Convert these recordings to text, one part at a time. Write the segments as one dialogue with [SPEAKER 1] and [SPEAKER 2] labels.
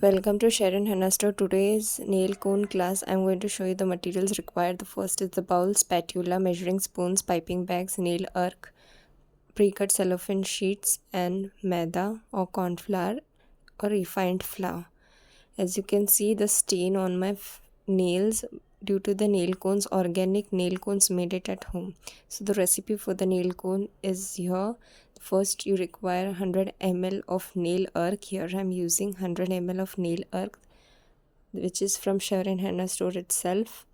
[SPEAKER 1] Welcome to Sherin HENNA Store. Today's nail cone class, I'm going to show you the materials required. The first is the bowl, spatula, measuring spoons, piping bags, nail arc, pre-cut cellophane sheets, and maida or corn flour or refined flour. As you can see, the stain on my nails due to the nail cones, organic nail cones made it at home. So the recipe for the nail cone is here. First, you require 100 ml of nail arc. Here I'm using 100 ml of nail arc, which is from Sherin HENNA Store itself.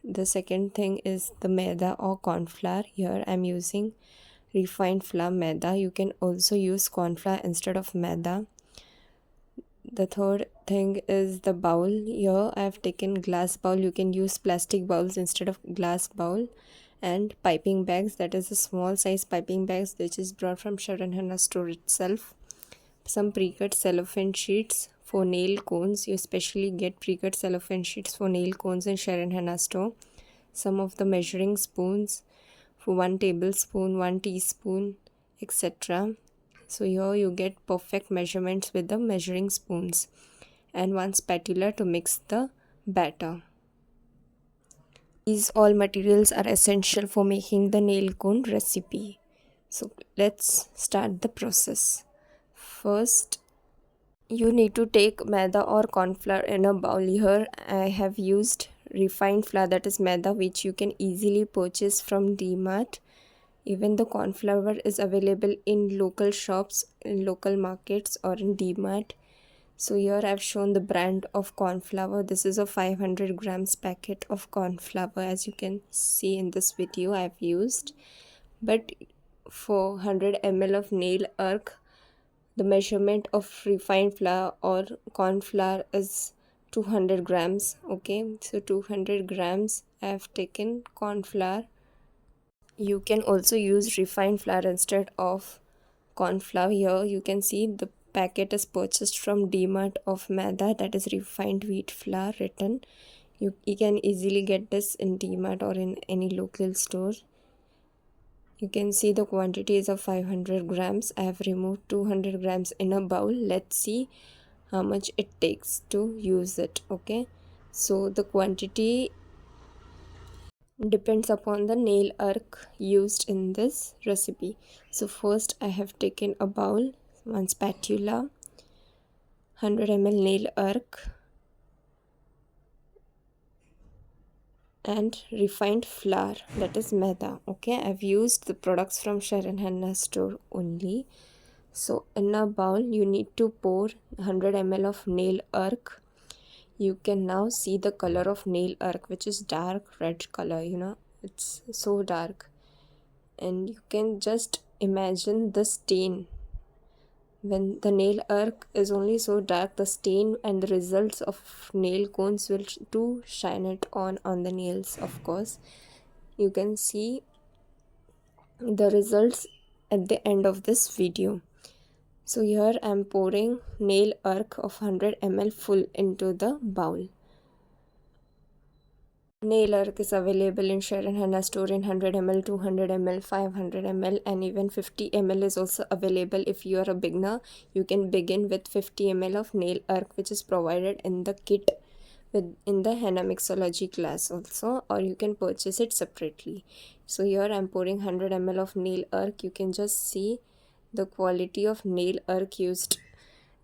[SPEAKER 1] The second thing is the maida or corn flour. Here I'm using refined flour maida. You can also use corn flour instead of maida. The third thing is the bowl. Here I have taken glass bowl. You can use plastic bowls instead of glass bowl. And piping bags, that is a small size piping bags which is brought from Sherin HENNA Store itself. Some pre-cut cellophane sheets for nail cones. You especially get pre-cut cellophane sheets for nail cones in Sherin HENNA Store. Some of the measuring spoons for 1 tablespoon, 1 teaspoon, etc. So here you get perfect measurements with the measuring spoons, and 1 spatula to mix the batter. These all materials are essential for making the nail cone recipe. So let's start the process. First, you need to take maida or corn flour in a bowl. Here I have used refined flour, that is maida, which you can easily purchase from DMart. Even the corn flour is available in local shops, in local markets, or in DMart. So here I've shown the brand of corn flour. This is a 500 grams packet of corn flour, as you can see in this video I've used. But for 100 ml of nail arc, the measurement of refined flour or corn flour is 200 grams. Okay, so 200 grams I have taken corn flour. You can also use refined flour instead of corn flour. Here you can see the packet is purchased from DMart of maida, that is refined wheat flour written. You can easily get this in DMart or in any local store. You can see the quantity is of 500 grams. I have removed 200 grams in a bowl. Let's see how much it takes to use it. Okay, so the quantity depends upon the nail arc used in this recipe. So first I have taken a bowl, 1 spatula, 100 ml nail arc, and refined flour, that is maida. Okay, I've used the products from Sherin HENNA Store only. So in a bowl you need to pour 100 ml of nail arc. You can now see the color of nail arc, which is dark red color. It's so dark, and you can just imagine the stain. When the nail arc is only so dark, the stain and the results of nail cones will too shine it on the nails. Of course, you can see the results at the end of this video. So here I am pouring nail arc of 100 ml full into the bowl. Nail arc is available in Sherin HENNA Store in 100 ml, 200 ml, 500 ml, and even 50 ml is also available. If you are a beginner, you can begin with 50 ml of nail arc, which is provided in the kit in the henna mixology class also, or you can purchase it separately. So here I am pouring 100 ml of nail arc. You can just see the quality of nail arc used.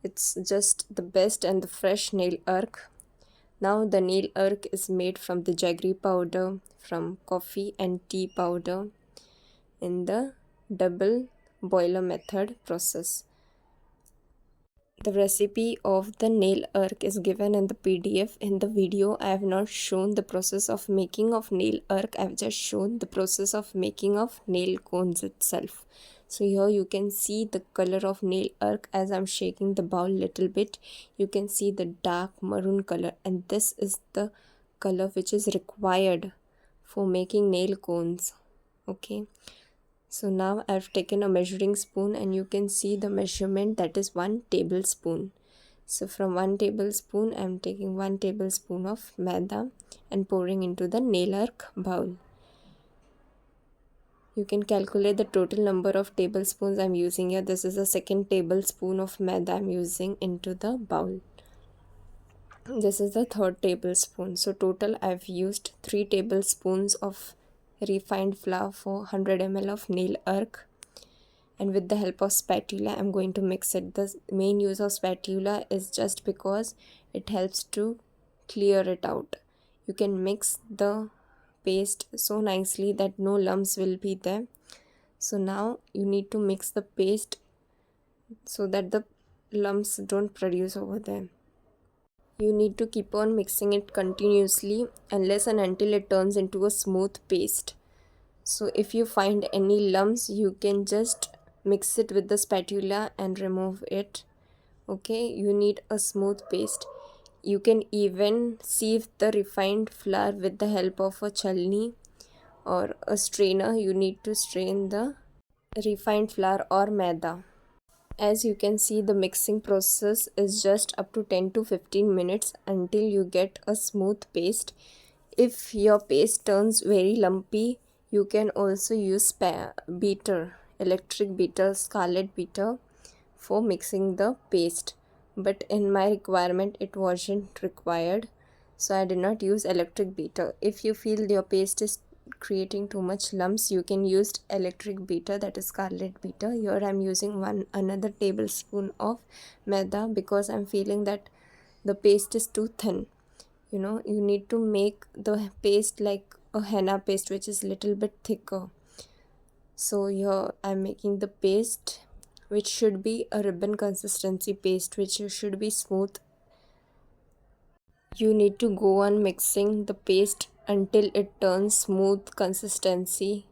[SPEAKER 1] It's just the best and the fresh nail arc. Now the nail arc is made from the jaggery powder, from coffee and tea powder in the double boiler method process. The recipe of the nail arc is given in the PDF. In the video I have not shown the process of making of nail arc. I have just shown the process of making of nail cones itself. So here you can see the color of nail arc. As I'm shaking the bowl little bit, you can see the dark maroon color, and this is the color which is required for making nail cones. Okay, so now I've taken a measuring spoon, and you can see the measurement, that is 1 tablespoon. So from 1 tablespoon I'm taking 1 tablespoon of maida and pouring into the nail arc bowl. You can calculate the total number of tablespoons I'm using here. This is the 2nd tablespoon of maida I'm using into the bowl. This is the third tablespoon. So total I've used 3 tablespoons of refined flour for 100 ml of nail arc. And with the help of spatula I'm going to mix it. The main use of spatula is just because it helps to clear it out. You can mix the paste so nicely that no lumps will be there. So now you need to mix the paste so that the lumps don't produce over there. You need to keep on mixing it continuously unless and until it turns into a smooth paste. So if you find any lumps, you can just mix it with the spatula and remove it. Okay, you need a smooth paste. You can even sieve the refined flour with the help of a chalni or a strainer. You need to strain the refined flour or maida. As you can see, the mixing process is just up to 10 to 15 minutes until you get a smooth paste. If your paste turns very lumpy, you can also use beater, electric beater, scarlet beater for mixing the paste. But in my requirement, it wasn't required, so I did not use electric beater. If you feel your paste is creating too much lumps, you can use electric beater, that is scarlet beater. Here I'm using another tablespoon of maida because I'm feeling that the paste is too thin. You need to make the paste like a henna paste, which is little bit thicker. So here I'm making the paste, which should be a ribbon consistency paste, which should be smooth. You need to go on mixing the paste until it turns smooth consistency,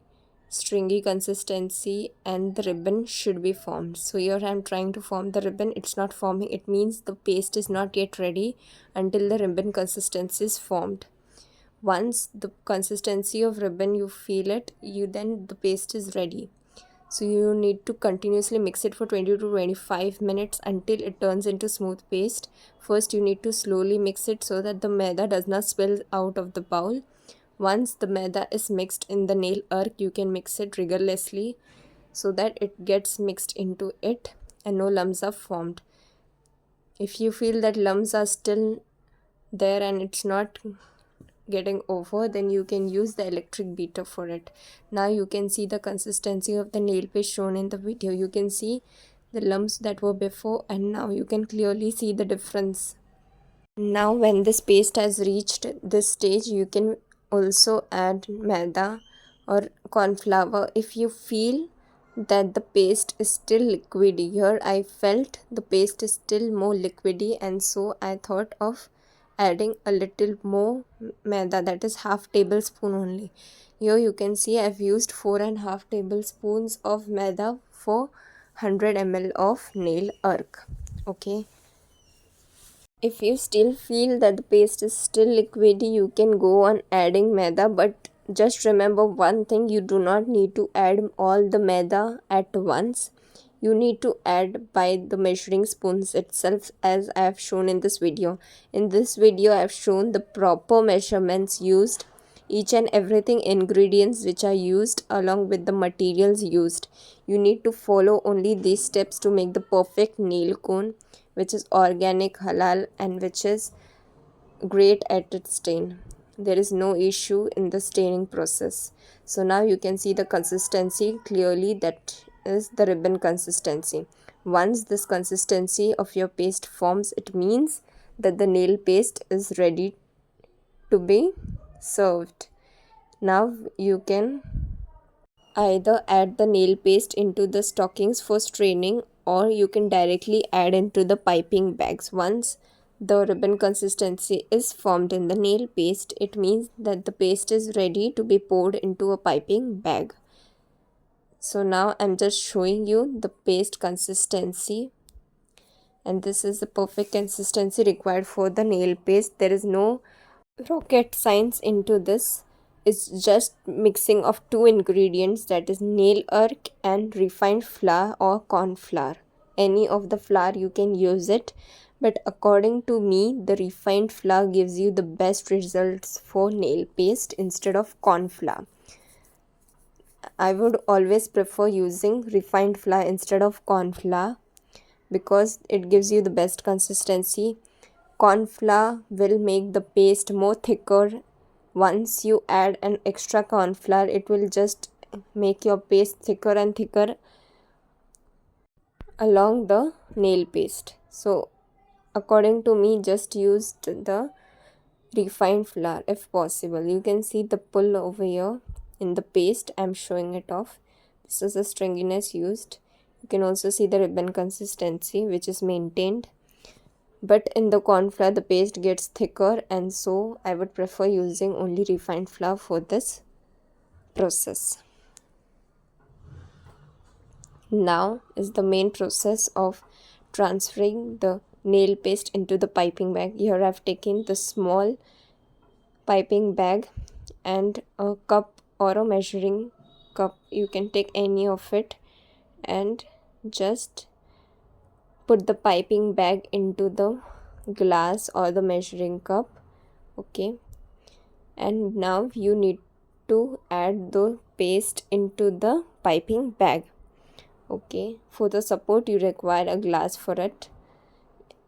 [SPEAKER 1] stringy consistency, and the ribbon should be formed. So here I'm trying to form the ribbon. It's not forming. It means the paste is not yet ready until the ribbon consistency is formed. Once the consistency of ribbon you feel it, then the paste is ready. So you need to continuously mix it for 20 to 25 minutes until it turns into smooth paste. First you need to slowly mix it so that the maida does not spill out of the bowl. Once the maida is mixed in the nail arc, you can mix it rigorously so that it gets mixed into it and no lumps are formed. If you feel that lumps are still there and it's not getting over, then you can use the electric beater for it. Now you can see the consistency of the nail paste shown in the video. You can see the lumps that were before and now you can clearly see the difference. Now when this paste has reached this stage, you can also add maida or corn flour if you feel that the paste is still liquidy. Here I felt the paste is still more liquidy, and so I thought of adding a little more maida, that is half tablespoon only. Here you can see I've used 4.5 tablespoons of maida for 100 ml of nail arc. Okay, if you still feel that the paste is still liquidy, you can go on adding maida, but just remember one thing: you do not need to add all the maida at once. You need to add by the measuring spoons itself, as I have shown in this video. In this video I have shown the proper measurements used, each and everything ingredients which are used along with the materials used. You need to follow only these steps to make the perfect nail cone, which is organic, halal, and which is great at its stain. There is no issue in the staining process. So now you can see the consistency clearly, that is the ribbon consistency. Once this consistency of your paste forms, it means that the nail paste is ready to be served. Now you can either add the nail paste into the stockings for straining, or you can directly add into the piping bags. Once the ribbon consistency is formed in the nail paste, it means that the paste is ready to be poured into a piping bag. So now I'm just showing you the paste consistency, and this is the perfect consistency required for the nail paste. There is no rocket science into this. It's just mixing of two ingredients, that is nail arc and refined flour or corn flour. Any of the flour you can use it, but according to me the refined flour gives you the best results for nail paste instead of corn flour. I would always prefer using refined flour instead of corn flour because it gives you the best consistency. corn flour will make the paste more thicker. Once you add an extra corn flour, it will just make your paste thicker and thicker along the nail paste. So according to me, just used the refined flour if possible. You can see the pull over here in the paste. I'm showing it off. This is the stringiness used. You can also see the ribbon consistency which is maintained, but in the corn flour the paste gets thicker, and so I would prefer using only refined flour for this process. Now is the main process of transferring the nail paste into the piping bag. Here I've taken the small piping bag and a cup or a measuring cup. You can take any of it and just put the piping bag into the glass or the measuring cup. Okay, and now you need to add the paste into the piping bag. Okay, for the support you require a glass for it.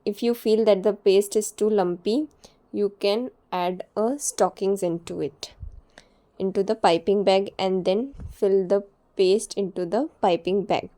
[SPEAKER 1] If you feel that the paste is too lumpy, you can add a stockings into it, into the piping bag, and then fill the paste into the piping bag.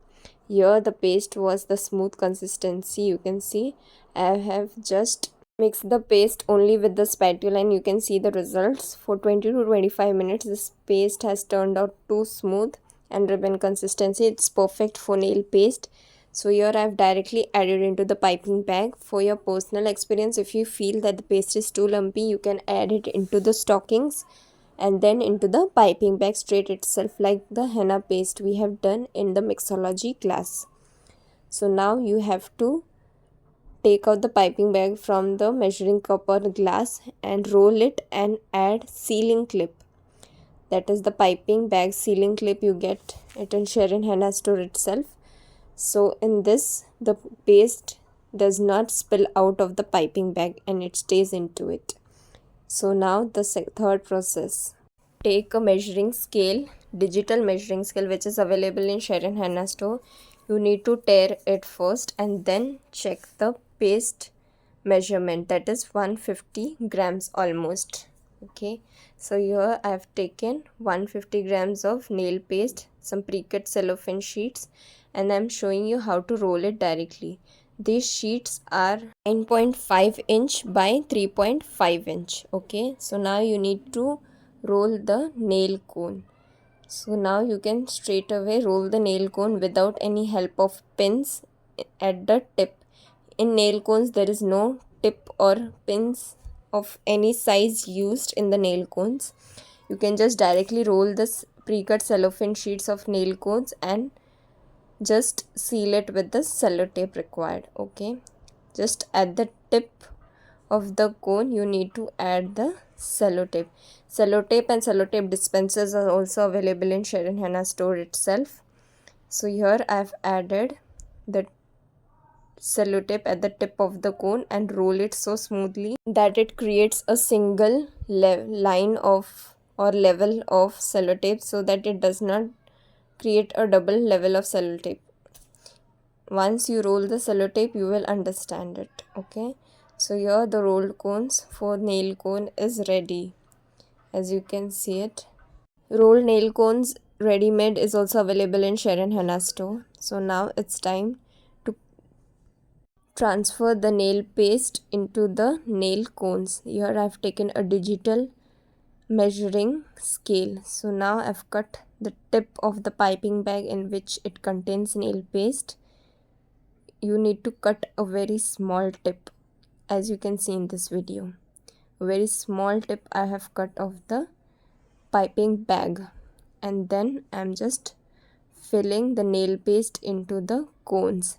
[SPEAKER 1] Here the paste was the smooth consistency. You can see I have just mixed the paste only with the spatula, and you can see the results. For 20 to 25 minutes this paste has turned out too smooth and ribbon consistency. It's perfect for nail paste. So here I have directly added into the piping bag. For your personal experience, if you feel that the paste is too lumpy, you can add it into the stockings and then into the piping bag straight itself, like the henna paste we have done in the mixology class. So now you have to take out the piping bag from the measuring cup or glass and roll it and add sealing clip. That is the piping bag sealing clip. You get it in Sherin henna store itself. So in this, the paste does not spill out of the piping bag and it stays into it. So now the third process. Take a measuring scale, digital measuring scale, which is available in Sherin henna store. You need to tear it first and then check the paste measurement, that is 150 grams almost. Okay, so here I have taken 150 grams of nail paste, some pre-cut cellophane sheets, and I'm showing you how to roll it directly. These sheets are 9.5 inch by 3.5 inch. Okay, so now you need to roll the nail cone. So now you can straight away roll the nail cone without any help of pins at the tip. In nail cones there is no tip or pins of any size used in the nail cones. You can just directly roll this pre-cut cellophane sheets of nail cones and just seal it with the sellotape required. Okay, just at the tip of the cone you need to add the sellotape. Sellotape and sellotape dispensers are also available in Sherin henna store itself. So here I have added the sellotape at the tip of the cone and roll it so smoothly that it creates a single line of or level of sellotape, so that it does not create a double level of sellotape. Once you roll the sellotape you will understand it. Okay, so here the rolled cones for nail cone is ready. As you can see it, rolled nail cones ready made is also available in Sherin henna store. So now it's time to transfer the nail paste into the nail cones. Here I've taken a digital measuring scale. So now I've cut the tip of the piping bag in which it contains nail paste. You need to cut a very small tip, as you can see in this video. A very small tip I have cut of the piping bag, and then I'm just filling the nail paste into the cones.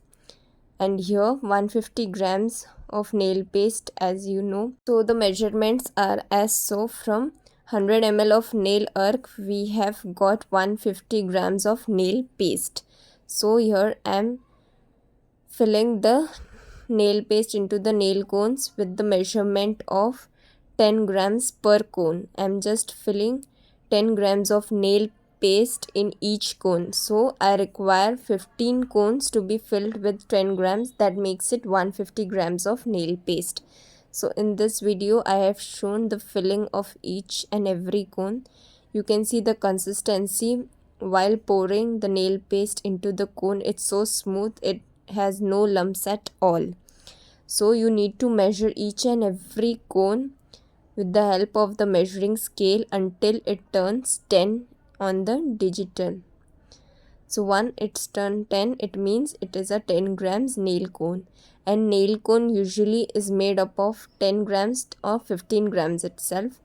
[SPEAKER 1] And here 150 grams of nail paste, as you know. So the measurements are as so: from 100 ml of nail arc we have got 150 grams of nail paste. So here I'm filling the nail paste into the nail cones with the measurement of 10 grams per cone. I'm just filling 10 grams of nail paste in each cone. So I require 15 cones to be filled with 10 grams. That makes it 150 grams of nail paste. So in this video I have shown the filling of each and every cone. You can see the consistency while pouring the nail paste into the cone. It's so smooth, it has no lumps at all. So you need to measure each and every cone with the help of the measuring scale until it turns 10 on the digital. So once it's turned 10, it means it is a 10 grams nail cone, and nail cone usually is made up of 10 grams or 15 grams itself.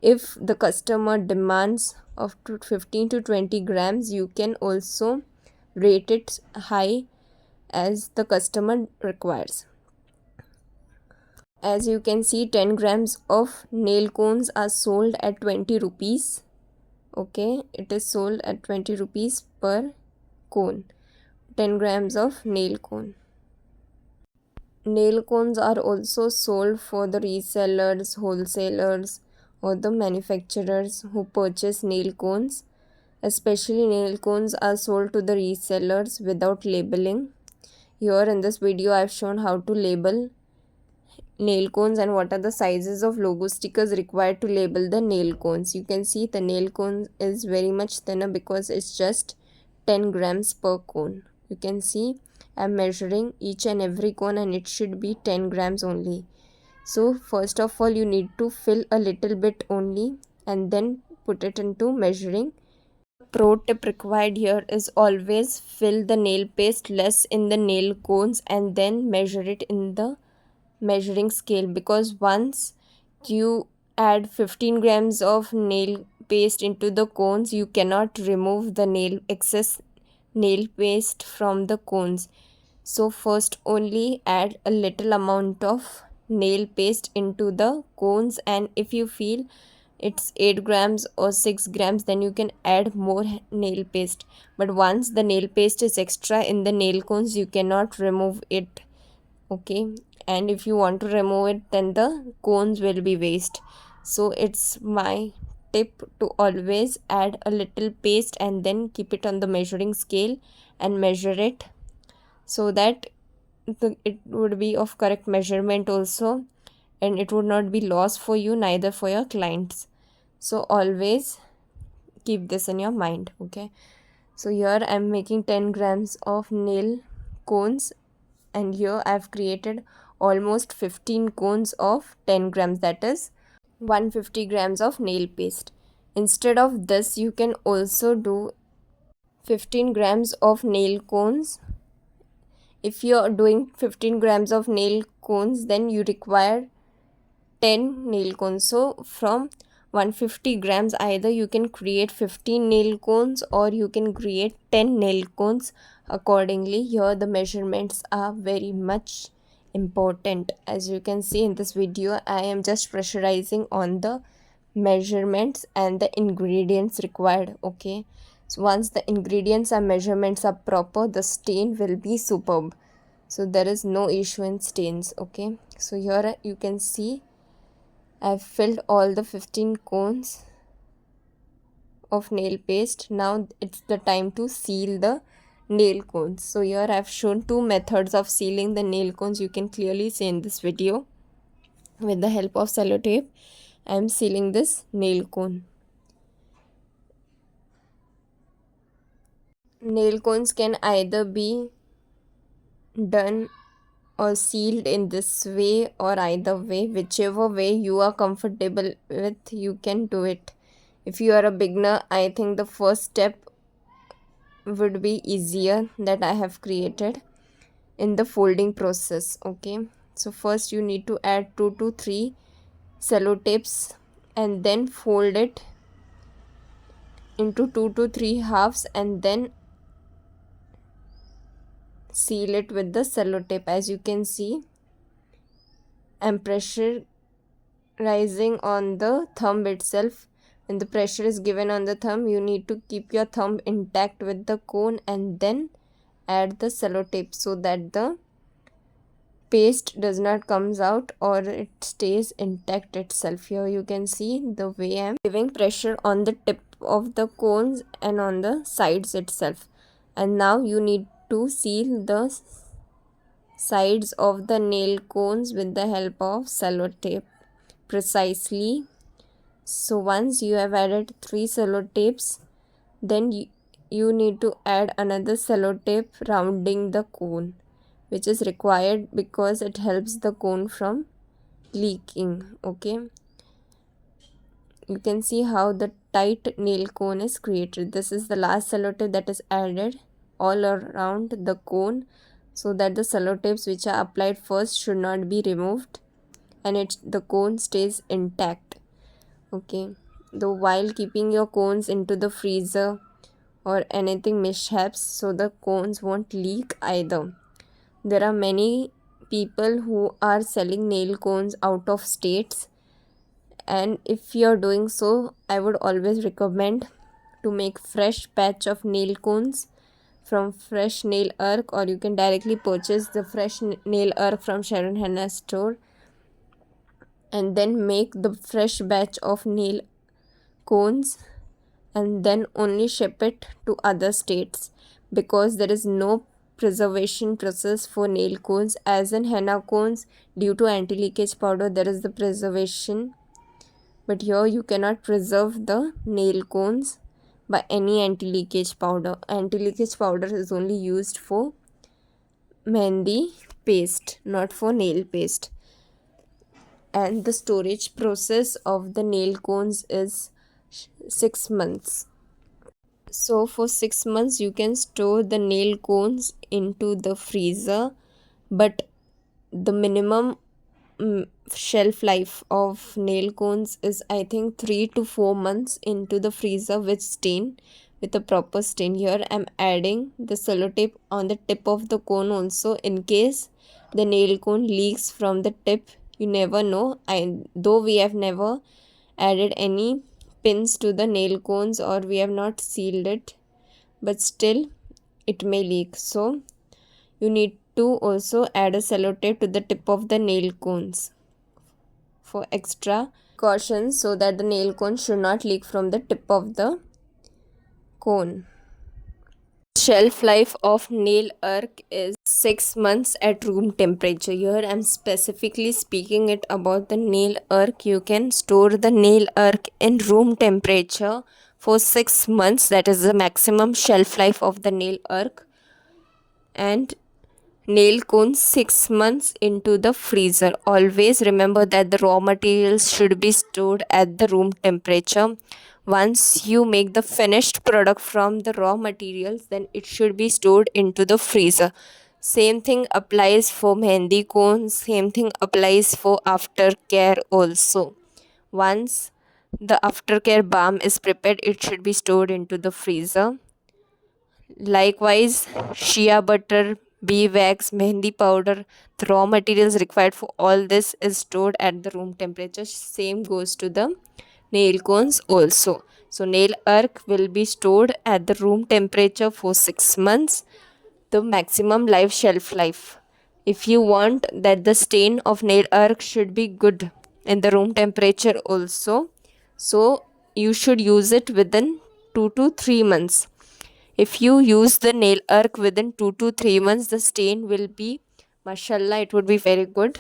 [SPEAKER 1] If the customer demands of 15 to 20 grams, you can also rate it high as the customer requires. As you can see, 10 grams of nail cones are sold at 20 rupees. Okay, it is sold at 20 rupees per cone. 10 grams of nail cone. Nail cones are also sold for the resellers, wholesalers, or the manufacturers who purchase nail cones. Especially nail cones are sold to the resellers without labeling. Here in this video I have shown how to label nail cones and what are the sizes of logo stickers required to label the nail cones. You can see the nail cone is very much thinner because it's just 10 grams per cone. You can see I'm measuring each and every cone and it should be 10 grams only. So first of all you need to fill a little bit only and then put it into measuring. Pro tip required here is always fill the nail paste less in the nail cones and then measure it in the measuring scale, because once you add 15 grams of nail paste into the cones, you cannot remove the excess nail paste from the cones. So first only add a little amount of nail paste into the cones, and if you feel it's 8 grams or 6 grams, then you can add more nail paste. But once the nail paste is extra in the nail cones, you cannot remove it. Okay, and if you want to remove it, then the cones will be waste. So it's my tip to always add a little paste and then keep it on the measuring scale and measure it, so that it would be of correct measurement also, and it would not be lost for you, neither for your clients. So always keep this in your mind. Okay, so here I'm making 10 grams of nail cones, and here I've created almost 15 cones of 10 grams, that is 150 grams of nail paste. Instead of this, you can also do 15 grams of nail cones. If you're doing 15 grams of nail cones, then you require 10 nail cones. So from 150 grams, either you can create 15 nail cones or you can create 10 nail cones accordingly. Here the measurements are very much important. As you can see in this video, I am just pressurizing on the measurements and the ingredients required. Okay, so once the ingredients and measurements are proper, the stain will be superb. So there is no issue in stains. Okay, so here you can see I've filled all the 15 cones of nail paste. Now it's the time to seal the nail cones. So here I've shown two methods of sealing the nail cones. You can clearly see in this video. With the help of sellotape, I'm sealing this nail cone. Nail cones can either be done or sealed in this way or either way. Whichever way you are comfortable with, you can do it. If you are a beginner, I think the first step would be easier that I have created in the folding process. Okay, so first you need to add 2 to 3 sellotapes and then fold it into 2 to 3 halves and then seal it with the sellotape. As you can see, I'm pressurizing on the thumb itself. When the pressure is given on the thumb, you need to keep your thumb intact with the cone and then add the sellotape so that the paste does not comes out or it stays intact itself. Here you can see the way I'm giving pressure on the tip of the cones and on the sides itself. And now you need to seal the sides of the nail cones with the help of sellotape precisely. So once you have added 3 sellotapes, then you need to add another sellotape rounding the cone, which is required because it helps the cone from leaking. Okay, you can see how the tight nail cone is created. This is the last sellotape that is added all around the cone, so that the sellotapes which are applied first should not be removed and the cone stays intact. Okay, though while keeping your cones into the freezer or anything mishaps, so the cones won't leak either. There are many people who are selling nail cones out of states, and if you're doing so, I would always recommend to make fresh batch of nail cones from fresh nail arc, or you can directly purchase the fresh nail arc from Sherin Henna store and then make the fresh batch of nail cones and then only ship it to other states, because there is no preservation process for nail cones. As in henna cones, due to anti-leakage powder there is the preservation, but here you cannot preserve the nail cones by any anti-leakage powder. Anti-leakage powder is only used for mehendi paste, not for nail paste. And the storage process of the nail cones is 6 months. So for 6 months you can store the nail cones into the freezer, but the minimum shelf life of nail cones is I think 3 to 4 months into the freezer with stain, with a proper stain. Here I'm adding the sellotape on the tip of the cone also, in case the nail cone leaks from the tip. You never know. Though we have never added any pins to the nail cones or we have not sealed it, but still it may leak. So you need to also add a sellotape to the tip of the nail cones for extra caution, so that the nail cone should not leak from the tip of the cone. Shelf life of nail arc is 6 months at room temperature. Here I am specifically speaking it about the nail arc. You can store the nail arc in room temperature for 6 months. That is the maximum shelf life of the nail arc. And nail cones 6 months into the freezer. Always remember that the raw materials should be stored at the room temperature. Once you make the finished product from the raw materials, then it should be stored into the freezer. Same thing applies for mehendi cones, same thing applies for aftercare also. Once the aftercare balm is prepared, it should be stored into the freezer. Likewise, shea butter, bee wax, mehendi powder, the raw materials required for all this is stored at the room temperature. Same goes to the nail cones also. So nail arc will be stored at the room temperature for 6 months, the maximum life shelf life. If you want that the stain of nail arc should be good in the room temperature also, so you should use it within 2 to 3 months. If you use the nail arc within 2 to 3 months, the stain will be, mashallah, it would be very good.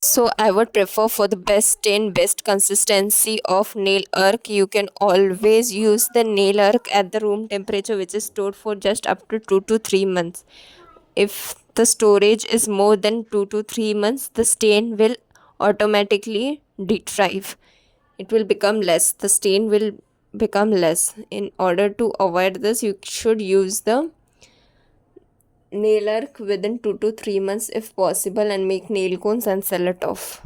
[SPEAKER 1] So I would prefer, for the best stain, best consistency of nail arc, you can always use the nail arc at the room temperature, which is stored for just up to 2 to 3 months. If the storage is more than 2 to 3 months, the stain will automatically detrive. It will become less. The stain will become less. In order to avoid this, you should use the nail arc within 2 to 3 months if possible, and make nail cones and sell it off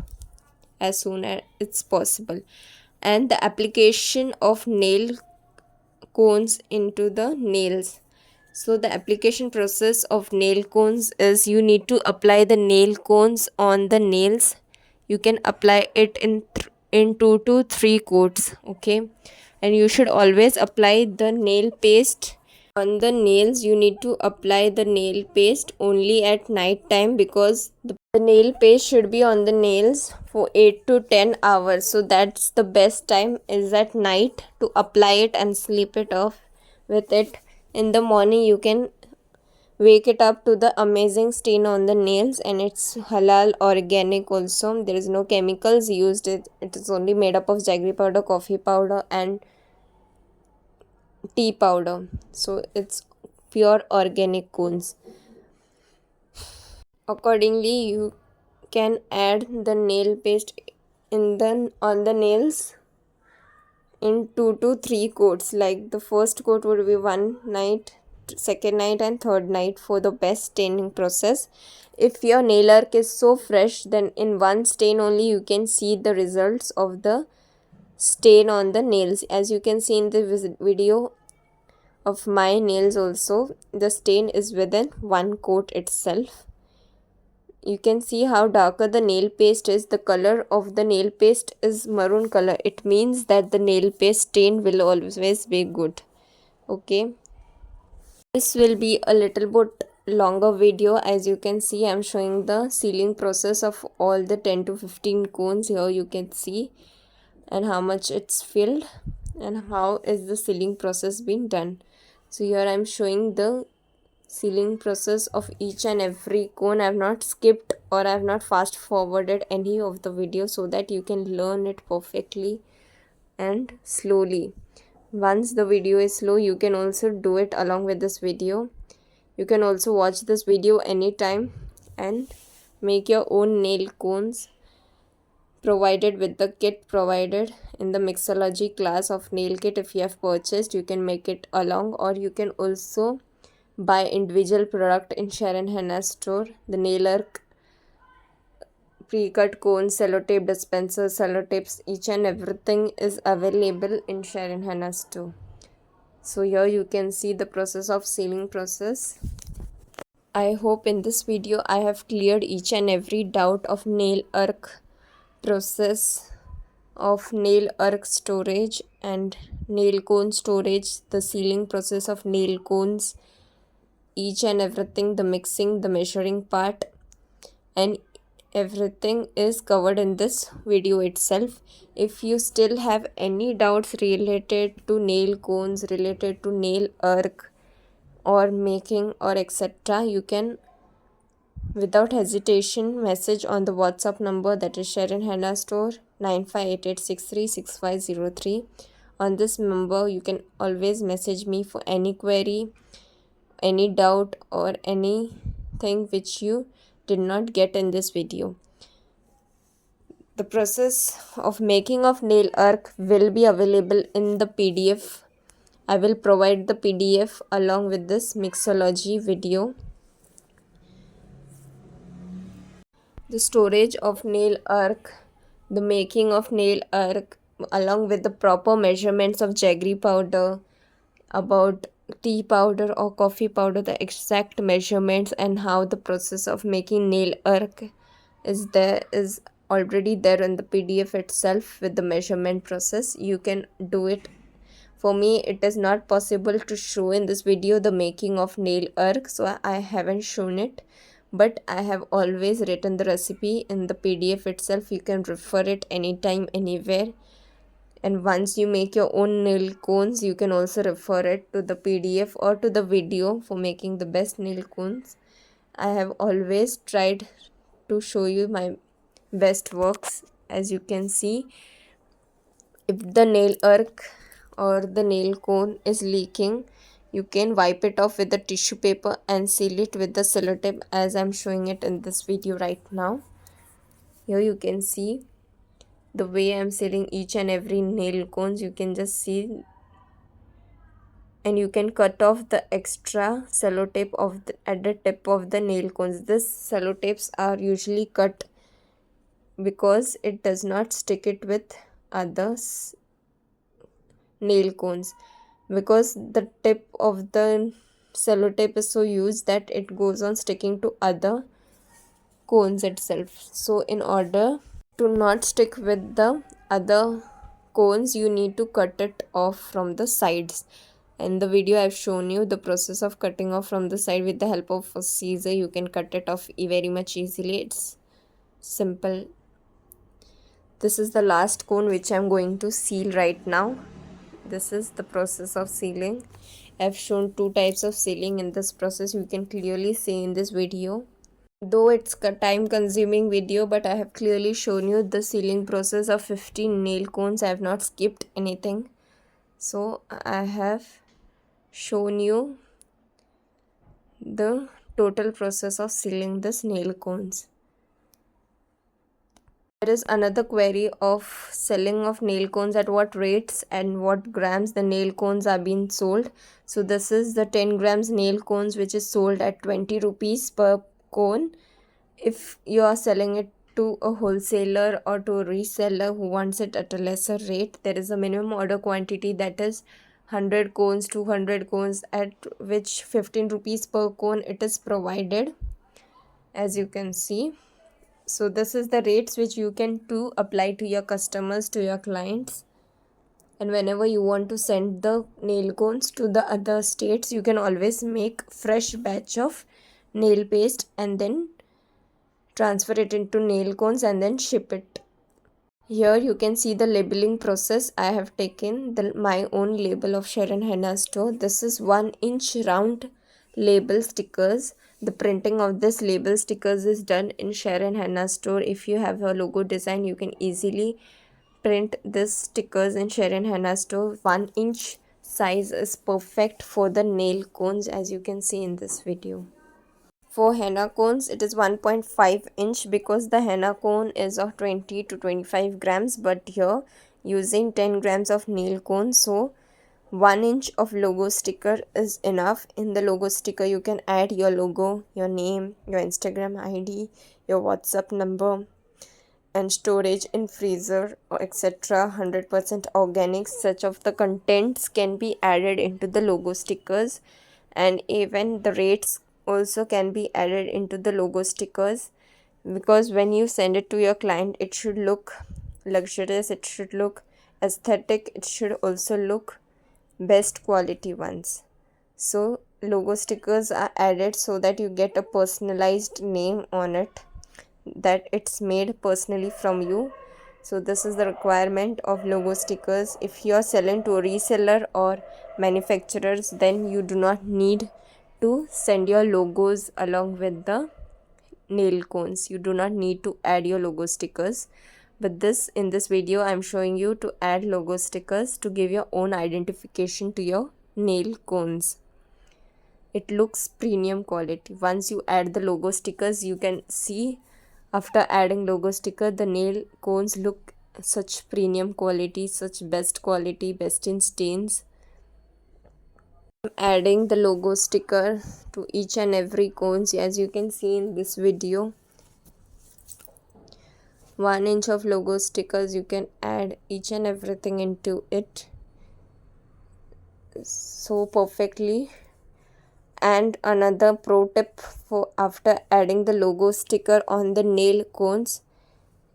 [SPEAKER 1] as soon as it's possible. And the application of nail cones into the nails. So the application process of nail cones is, you need to apply the nail cones on the nails. You can apply it in 2 to 3 coats. Okay, and you should always apply the nail paste on the nails. You need to apply the nail paste only at night time, because the nail paste should be on the nails for 8 to 10 hours. So that's the best time, is at night, to apply it and sleep it off with it. In the morning you can wake it up to the amazing stain on the nails, and it's halal organic also. There is no chemicals used. It is only made up of jaggery powder, coffee powder and tea powder. So it's pure organic cones. Accordingly, you can add the nail paste in the on the nails in 2 to 3 coats. Like the first coat would be one night, second night and third night for the best staining process. If your nail arc is so fresh, then in one stain only you can see the results of the stain on the nails. As you can see in the video of my nails also, the stain is within one coat itself. You can see how darker the nail paste is. The color of the nail paste is maroon color. It means that the nail paste stain will always be good. Okay, this will be a little bit longer video. As you can see, I'm showing the sealing process of all the 10 to 15 cones. Here you can see and how much it's filled and how is the sealing process being done. So here I'm showing the sealing process of each and every cone. I have not skipped or I have not fast forwarded any of the video so that you can learn it perfectly and slowly. Once the video is slow, you can also do it along with this video. You can also watch this video anytime and make your own nail cones provided with the kit provided in the mixology class of nail kit. If you have purchased, you can make it along, or you can also buy individual product in Sherin HENNA store. The nail arc, pre-cut cones, sellotape dispenser, sellotapes, each and everything is available in Sherin HENNA store. So here you can see the process of sealing process. I hope in this video I have cleared each and every doubt of nail arc process, of nail arc storage and nail cone storage, the sealing process of nail cones, each and everything, the mixing, the measuring part, and everything is covered in this video itself. If you still have any doubts related to nail cones, related to nail arc or making or etc., you can without hesitation message on the WhatsApp number, that is Sherin HENNA store 9588636503. On this number you can always message me for any query, any doubt or anything which you did not get in this video. The process of making of nail arc will be available in the PDF. I will provide the PDF along with this mixology video. The storage of nail arc, the making of nail arc along with the proper measurements of jaggery powder, about tea powder or coffee powder, the exact measurements and how the process of making nail arc is already there in the PDF itself with the measurement process. You can do it. For me, it is not possible to show in this video the making of nail arc, so I haven't shown it, but I have always written the recipe in the PDF itself. You can refer it anytime, anywhere. And once you make your own nail cones, you can also refer it to the PDF or to the video for making the best nail cones. I have always tried to show you my best works. As you can see, if the nail arc or the nail cone is leaking, you can wipe it off with the tissue paper and seal it with the sellotape, as I'm showing it in this video right now. Here you can see the way I'm sealing each and every nail cones. You can just see, and you can cut off the extra sellotape at the tip of the nail cones. This sellotapes are usually cut because it does not stick it with other nail cones, because the tip of the sellotape is so used that it goes on sticking to other cones itself. So in order to not stick with the other cones, you need to cut it off from the sides. In the video I've shown you the process of cutting off from the side with the help of a scissor. You can cut it off very much easily. It's simple. This is the last cone which I'm going to seal right now. This is the process of sealing. I've shown two types of sealing in this process. You can clearly see in this video. Though it's a time consuming video, but I have clearly shown you the sealing process of 15 nail cones. I have not skipped anything. So I have shown you the total process of sealing this nail cones. There is another query of selling of nail cones, at what rates and what grams the nail cones are being sold. So this is the 10 grams nail cones which is sold at 20 rupees per cone. If you are selling it to a wholesaler or to a reseller who wants it at a lesser rate, there is a minimum order quantity, that is 100 cones, 200 cones, at which 15 rupees per cone it is provided, as you can see. So this is the rates which you can to apply to your customers, to your clients. And whenever you want to send the nail cones to the other states, you can always make fresh batch of nail paste and then transfer it into nail cones and then ship it. Here you can see the labeling process. I have taken my own label of Sherin Henna store. This is 1-inch round label stickers. The printing of this label stickers is done in Sherin Henna store. If you have a logo design, you can easily print this stickers in Sherin Henna store. 1-inch size is perfect for the nail cones, as you can see in this video. For henna cones, it is 1.5 inch because the henna cone is of 20 to 25 grams, but here using 10 grams of nail cone, so 1 inch of logo sticker is enough. In the logo sticker, you can add your logo, your name, your Instagram ID, your WhatsApp number, and storage in freezer, etc. 100% organic. Such of the contents can be added into the logo stickers, and even the rates also can be added into the logo stickers, because when you send it to your client, it should look luxurious, it should look aesthetic, it should also look best quality ones. So logo stickers are added so that you get a personalized name on it, that it's made personally from you. So this is the requirement of logo stickers. If you are selling to a reseller or manufacturers, then you do not need to send your logos along with the nail cones. You do not need to add your logo stickers, but in this video I'm showing you to add logo stickers to give your own identification to your nail cones. It looks premium quality. Once you add the logo stickers, you can see after adding logo sticker, the nail cones look such premium quality, such best quality, best in stains. I'm adding the logo sticker to each and every cones, as you can see in this video. 1 inch of logo stickers, you can add each and everything into it so perfectly. And another pro tip for after adding the logo sticker on the nail cones,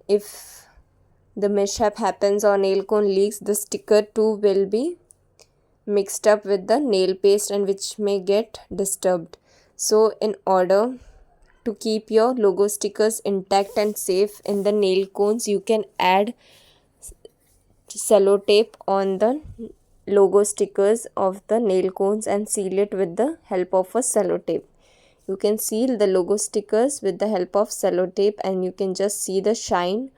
[SPEAKER 1] if the mishap happens or nail cone leaks, the sticker too will be mixed up with the nail paste and which may get disturbed. So in order to keep your logo stickers intact and safe in the nail cones, you can add sellotape on the logo stickers of the nail cones and seal it with the help of a sellotape. You can seal the logo stickers with the help of sellotape, and you can just see the shine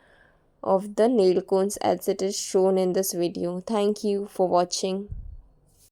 [SPEAKER 1] of the nail cones as it is shown in this video. Thank you for watching.